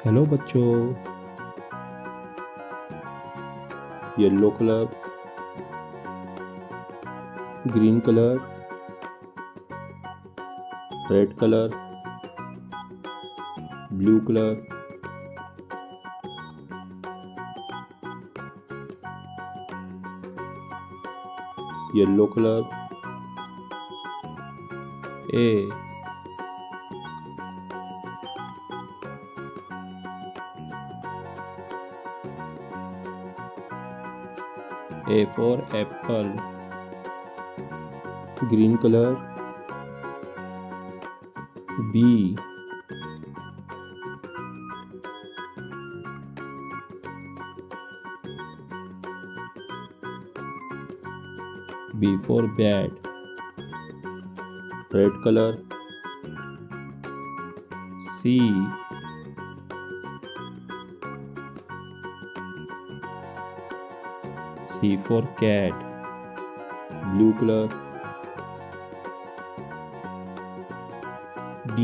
Hello बच्चों। Yellow colour, green colour, red colour, blue colour, yellow colour, A for apple, green color, B, B for bat, red color, C, C for cat, blue color, D,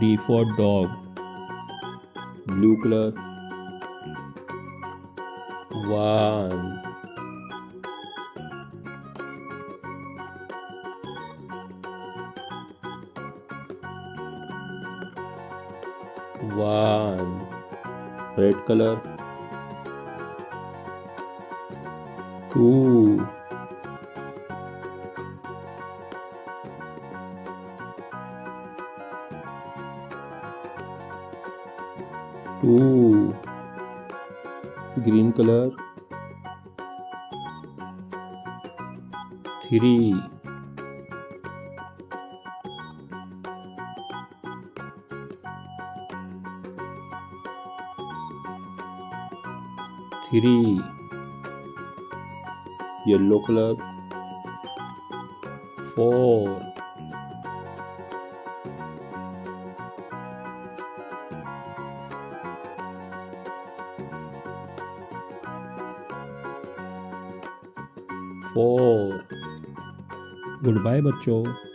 D for dog, blue color, 1, red color, 2, green color, 3, yellow color, 4, Goodbye बच्चों।